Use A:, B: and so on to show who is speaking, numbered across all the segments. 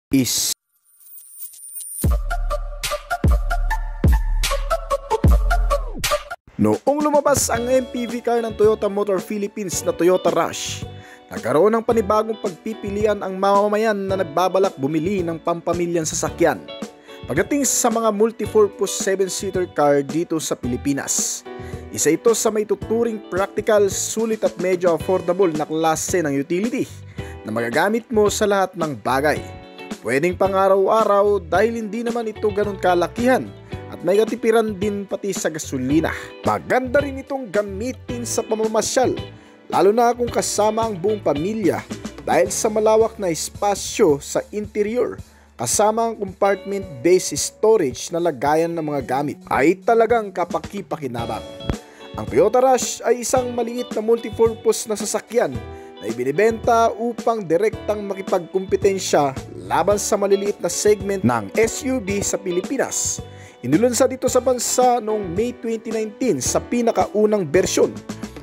A: is noong lumabas ang MPV car ng Toyota Motor Philippines na Toyota Rush, nagkaroon ng panibagong pagpipilian ang mamamayan na nagbabalak bumili ng pampamilyang sasakyan pagdating sa mga multi-purpose 7-seater car dito sa Pilipinas. Isa ito sa may tuturing practical, sulit at medyo affordable na klase ng utility na magagamit mo sa lahat ng bagay. Pwedeng pang araw-araw dahil hindi naman ito ganun kalakihan at may katipiran din pati sa gasolina. Maganda rin itong gamitin sa pamamasyal, lalo na kung kasama ang buong pamilya dahil sa malawak na espasyo sa interior kasama ang compartment-based storage na lagayan ng mga gamit ay talagang kapaki-pakinabang. Ang Toyota Rush ay isang maliit na multipurpose na sasakyan na ibinibenta upang direktang makipagkumpetensya laban sa maliliit na segment ng SUV sa Pilipinas. Inilunsad dito sa bansa noong May 2019 sa pinakaunang bersyon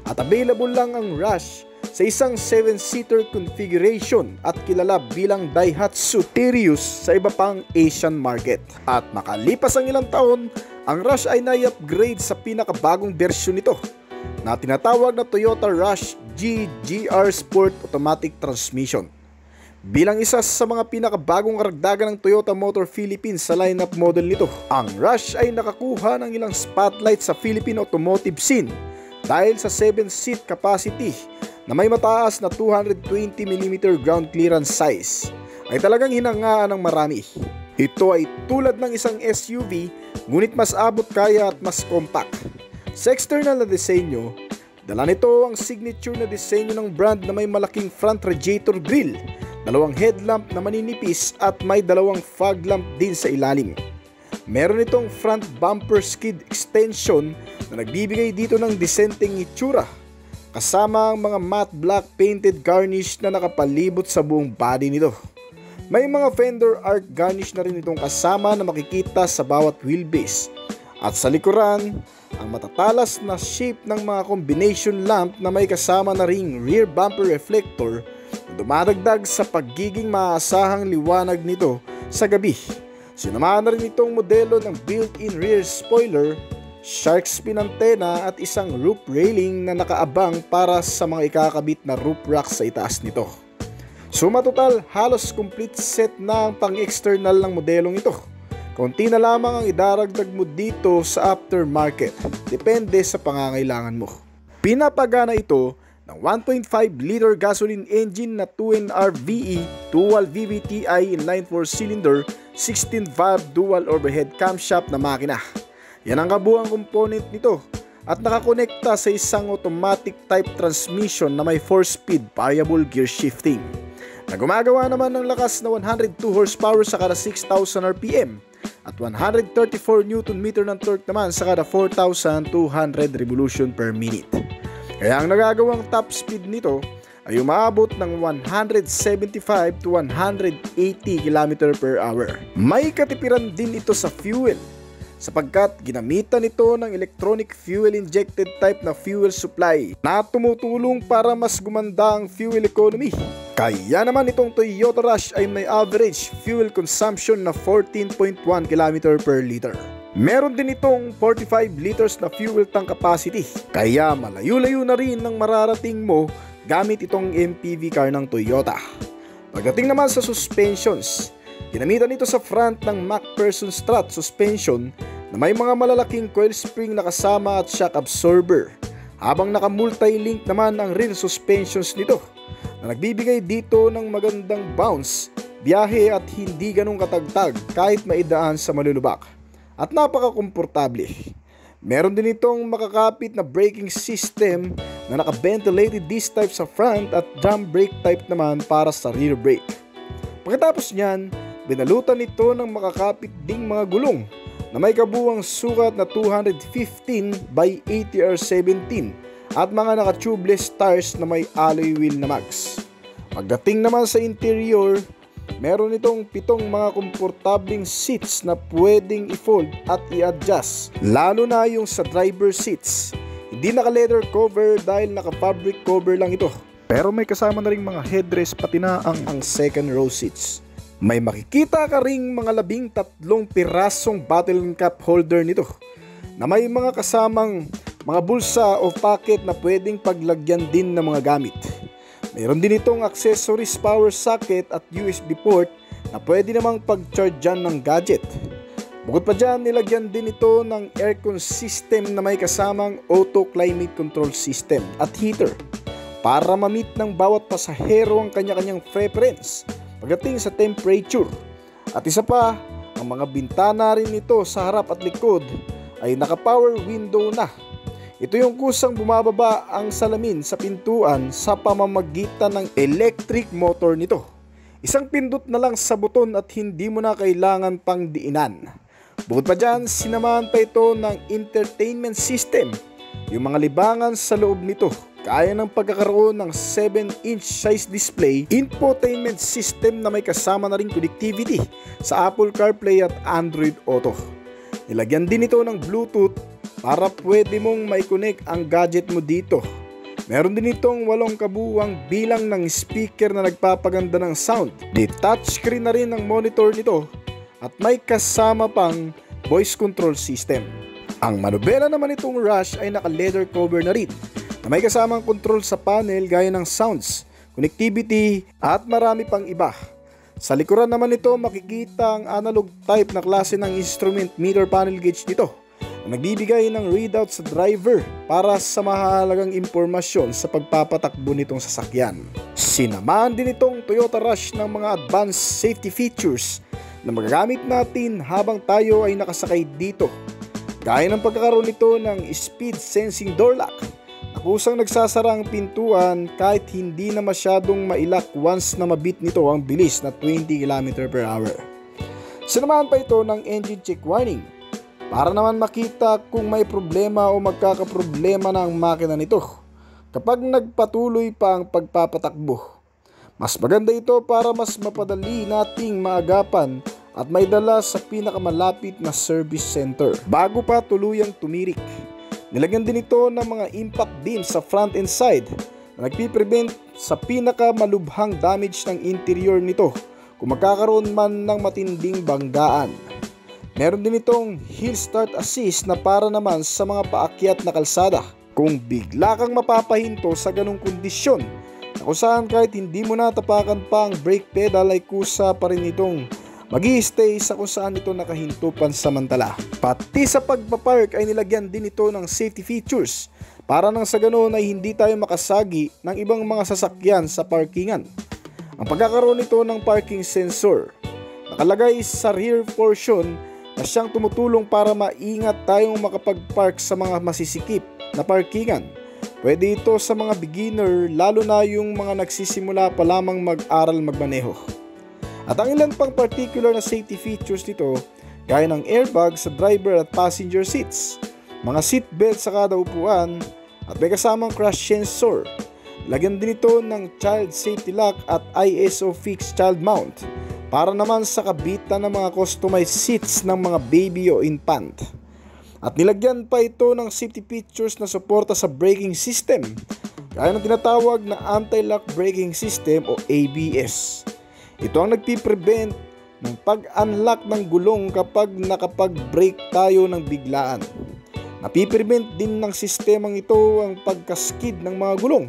A: at available lang ang Rush sa isang 7-seater configuration at kilala bilang Daihatsu Terios sa iba pang Asian market. At makalipas ang ilang taon, ang Rush ay na-upgrade sa pinakabagong bersyon nito na tinatawag na Toyota Rush GR Sport Automatic Transmission. Bilang isa sa mga pinakabagong karagdagan ng Toyota Motor Philippines sa lineup model nito, ang Rush ay nakakuha ng ilang spotlight sa Philippine automotive scene dahil sa 7-seat capacity na may mataas na 220mm ground clearance size ay talagang hinangaan ng marami. Ito ay tulad ng isang SUV ngunit mas abot kaya at mas compact. Sa external na disenyo, dala nito ang signature na disenyo ng brand na may malaking front radiator grille, dalawang headlamp na maninipis at may dalawang fog lamp din sa ilalim. Meron itong front bumper skid extension na nagbibigay dito ng disenteng itsura, kasama ang mga matte black painted garnish na nakapalibot sa buong body nito. May mga fender arc garnish na rin itong kasama na makikita sa bawat wheelbase. At sa likuran, ang matatalas na shape ng mga combination lamp na may kasama na ring rear bumper reflector na dumadagdag sa pagiging maaasahang liwanag nito sa gabi. Sinamahan na rin itong modelo ng built-in rear spoiler, shark fin antenna at isang roof railing na nakaabang para sa mga ikakabit na roof rack sa itaas nito. Suma total, halos complete set na ang pang-external ng modelong ito. Konti na lamang ang idaragdag mo dito sa aftermarket, depende sa pangangailangan mo. Pinapagana ito ng 1.5-liter gasoline engine na 2NR VE dual VVTi inline 4-cylinder 16-valve dual overhead camshaft na makina. Yan ang kabuuang component nito at nakakonekta sa isang automatic type transmission na may 4-speed variable gear shifting na gumagawa naman ng lakas na 102 horsepower sa kada 6,000 RPM at 134 Nm ng torque naman sa kada 4,200 revolution per minute. Kaya ang nagagawang top speed nito ay umaabot ng 175 to 180 km per hour. May katipiran din ito sa fuel sapagkat ginamitan ito ng electronic fuel injected type na fuel supply na tumutulong para mas gumanda ang fuel economy. Kaya naman itong Toyota Rush ay may average fuel consumption na 14.1 km per liter. Meron din itong 45 liters na fuel tank capacity, kaya malayo-layo na rin ang mararating mo gamit itong MPV car ng Toyota. Pagdating naman sa suspensions, ginamitan ito sa front ng MacPherson Strat suspension na may mga malalaking coil spring na kasama at shock absorber, habang naka-multi-link naman ang rear suspensions nito na nagbibigay dito ng magandang bounce, biyahe at hindi ganong katagtag kahit maidaan sa malulubak at napaka-komportable. Meron din itong makakapit na braking system na naka-ventilated disc type sa front at drum brake type naman para sa rear brake. Pagkatapos niyan, binalutan ito ng makakapit ding mga gulong na may kabuuang sukat na 215 by 80R17 at mga naka-tubeless tires na may alloy wheel na mags. Pagdating naman sa interior, meron itong 7 mga komportabling seats na pwedeng i-fold at i-adjust, lalo na yung sa driver seats. Hindi naka-leather cover dahil naka-fabric cover lang ito. Pero may kasama na ring mga headrest pati na ang second row seats. May makikita ka ring mga 13 pirasong bottle cap holder nito na may mga kasamang mga bulsa o pocket na pwedeng paglagyan din ng mga gamit. Mayroon din itong accessories power socket at USB port na pwede namang pag-charge dyan ng gadget. Bukod pa dyan, nilagyan din ito ng aircon system na may kasamang auto climate control system at heater para ma-meet ng bawat pasahero ang kanya-kanyang preference pagdating sa temperature. At isa pa, ang mga bintana rin nito sa harap at likod ay naka-power window na. Ito yung kusang bumababa ang salamin sa pintuan sa pamamagitan ng electric motor nito. Isang pindot na lang sa buton at hindi mo na kailangan pang diinan. Bukod pa dyan, sinamahan pa ito ng entertainment system. Yung mga libangan sa loob nito kaya ng pagkakaroon ng 7-inch size display infotainment system na may kasama na rin connectivity sa Apple CarPlay at Android Auto. Nilagyan din ito ng Bluetooth para pwede mong mai-connect ang gadget mo dito. Meron din itong 8 kabuuang bilang ng speaker na nagpapaganda ng sound. Di touchscreen na rin ang monitor nito at may kasama pang voice control system. Ang manubela naman itong Rush ay naka-leather cover na rin na may kasamang control sa panel gaya ng sounds, connectivity at marami pang iba. Sa likuran naman nito makikita ang analog type na klase ng instrument meter panel gauge nito na nagbibigay ng readout sa driver para sa mahalagang impormasyon sa pagpapatakbo nitong sasakyan. Sinamahan din itong Toyota Rush ng mga advanced safety features na magagamit natin habang tayo ay nakasakay dito. Gaya ng pagkakaroon nito ng speed sensing door lock na kusang nagsasara ang pintuan kahit hindi na masyadong mailak once na mabit nito ang bilis na 20 km/h. Sinamahan pa ito ng engine check warning para naman makita kung may problema o magkakaproblema na ang makina nito kapag nagpatuloy pa ang pagpapatakbo. Mas maganda ito para mas mapadali nating maagapan at may dala sa pinakamalapit na service center bago pa tuluyang tumirik. Nilagyan din ito ng mga impact beams sa front and side na nagpiprevent sa pinakamalubhang damage ng interior nito kung magkakaroon man ng matinding banggaan. Meron din itong hill start assist na para naman sa mga paakyat na kalsada kung bigla kang mapapahinto sa ganong kondisyon na kung saan kahit hindi mo natapakan pa ang brake pedal ay kusa pa rin itong mag-i-stay sa kung saan ito nakahinto pansamantala. Pati sa pagpapark ay nilagyan din ito ng safety features para nang sa ganoon ay hindi tayo makasagi ng ibang mga sasakyan sa parkingan. Ang pagkakaroon nito ng parking sensor nakalagay sa rear portion na siyang tumutulong para maingat tayong makapag-park sa mga masisikip na parkingan. Pwede ito sa mga beginner lalo na yung mga nagsisimula pa lamang mag-aral magmaneho. At ang ilan pang particular na safety features nito gaya ng airbag sa driver at passenger seats, mga seatbelt sa kada upuan at may kasamang crash sensor. Lagyan din ito ng child safety lock at ISO fixed child mount para naman sa kabitan ng mga customized seats ng mga baby o infant. At nilagyan pa ito ng safety features na suporta sa braking system gaya ng tinatawag na anti-lock braking system o ABS. Ito ang nagpiprevent ng pag-unlock ng gulong kapag nakapag-brake tayo ng biglaan. Napiprevent din ng sistemang ito ang pagkaskid ng mga gulong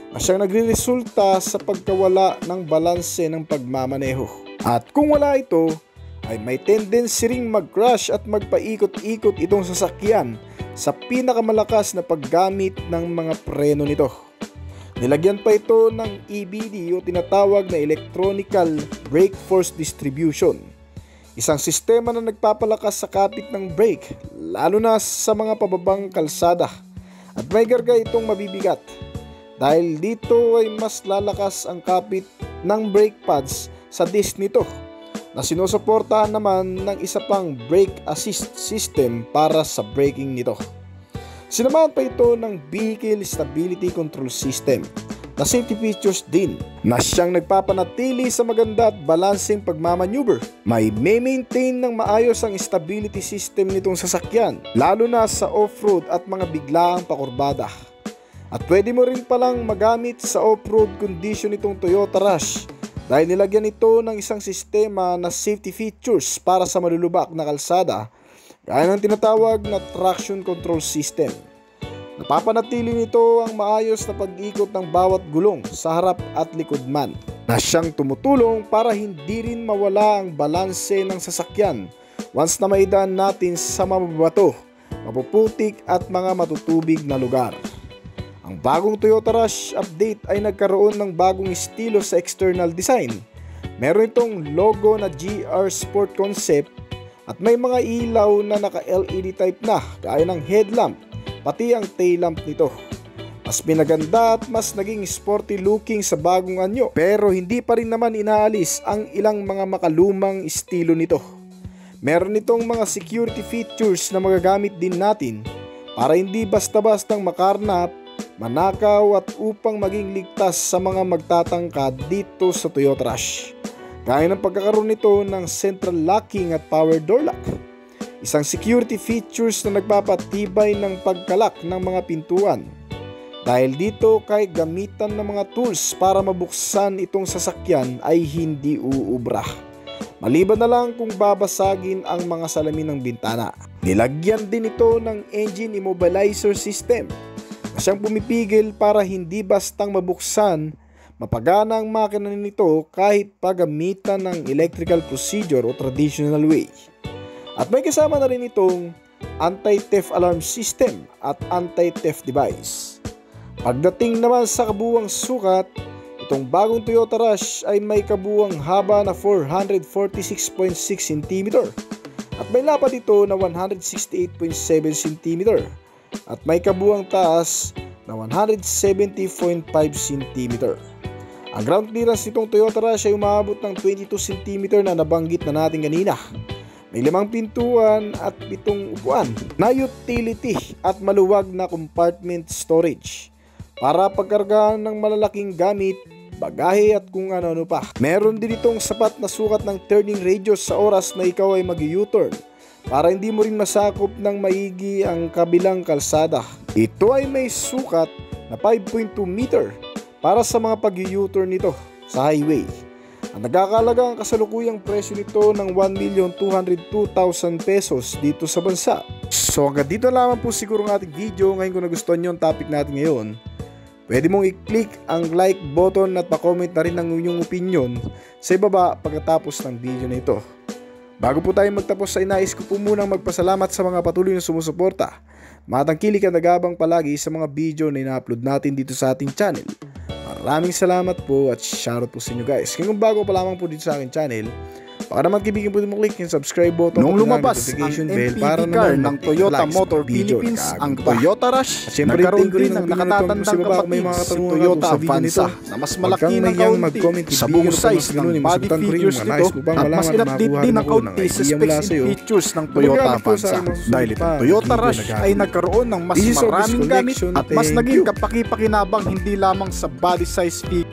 A: na siyang nagre-resulta sa pagkawala ng balanse ng pagmamaneho. At kung wala ito, ay may tendency ring mag-crash at magpaikot-ikot itong sasakyan sa pinakamalakas na paggamit ng mga preno nito. Nilagyan pa ito ng EBD o tinatawag na Electronical Brake Force Distribution. Isang sistema na nagpapalakas sa kapit ng brake lalo na sa mga pababang kalsada at may karga itong mabibigat. Dahil dito ay mas lalakas ang kapit ng brake pads sa disc nito na sinusuportahan naman ng isa pang brake assist system para sa braking nito. Sinamahan pa ito ng Vehicle Stability Control System na safety features din na siyang nagpapanatili sa maganda at balanseng pagmamaneuver. May maintain ng maayos ang stability system nitong sasakyan lalo na sa off-road at mga biglaang pakurbada. At pwede mo rin palang magamit sa off-road condition nitong Toyota Rush dahil nilagyan ito ng isang sistema na safety features para sa malulubak na kalsada gaya ng tinatawag na traction control system. Napapanatili nito ang maayos na pag-ikot ng bawat gulong sa harap at likod man, na siyang tumutulong para hindi rin mawala ang balanse ng sasakyan once na maidaan natin sa mababato, mapuputik at mga matutubig na lugar. Ang bagong Toyota Rush update ay nagkaroon ng bagong estilo sa external design. Meron itong logo na GR Sport concept at may mga ilaw na naka-LED type na gaya ng headlamp, pati ang tail lamp nito. Mas pinaganda at mas naging sporty looking sa bagong anyo, pero hindi pa rin naman inaalis ang ilang mga makalumang estilo nito. Meron itong mga security features na magagamit din natin para hindi basta-bastang makarnap, manakaw at upang maging ligtas sa mga magtatangkad dito sa Toyota Rush. Gaya ng pagkakaroon nito ng central locking at power door lock. Isang security features na nagpapatibay ng pagkalak ng mga pintuan. Dahil dito kahit gamitan ng mga tools para mabuksan itong sasakyan ay hindi uubra. Maliban na lang kung babasagin ang mga salamin ng bintana. Nilagyan din ito ng engine immobilizer system na siyang pumipigil para hindi bastang mabuksan, mapagana ang makina nito kahit paggamitan ng electrical procedure o traditional way. At may kasama na rin itong anti-theft alarm system at anti-theft device. Pagdating naman sa kabuuang sukat, itong bagong Toyota Rush ay may kabuuang haba na 446.6 cm at may lapad ito na 168.7 cm at may kabuuang taas na 170.5 cm. Ang ground clearance nitong Toyota Rush ay umabot ng 22 cm na nabanggit na natin kanina. May 5 pintuan at 7 upuan na utility at maluwag na compartment storage para pagkargahan ng malalaking gamit, bagahe at kung ano-ano pa. Meron din itong sapat na sukat ng turning radius sa oras na ikaw ay mag-U-turn para hindi mo rin masakop ng maigi ang kabilang kalsada. Ito ay may sukat na 5.2 meter para sa mga pag-U-turn nito sa highway. Ang nagkakalaga ang kasalukuyang presyo nito ng 1,202,000 pesos dito sa bansa. So hanggang dito lamang po siguro ang ating video. Ngayon kung nagustuhan nyo ang topic natin ngayon, pwede mong i-click ang like button at pa-comment na rin ang inyong opinion sa ibaba pagkatapos ng video na ito. Bago po tayo magtapos ay nais ko po munang magpasalamat sa mga patuloy na sumusuporta. Matangkilik at nagabang palagi sa mga video na ina-upload natin dito sa ating channel. Maraming salamat po at shoutout po sa inyo guys. Kung bago pa lamang po dito sa aking channel, baka naman kaibigan po din mo click yung subscribe button.
B: Nung lumabas ang MPV car ng Toyota Motor Philippines, ang Toyota Rush, nagkaroon din ng nakatatandang kapatid si Toyota Avanza na mas malaki ng kaunti sa buong size ng body figures nito at mas in-update din ng kaunti sa specs and features ng Toyota Avanza. Dahil itong Toyota Rush ay nagkaroon ng mas maraming gamit at mas naging kapaki-pakinabang hindi lamang sa body size figure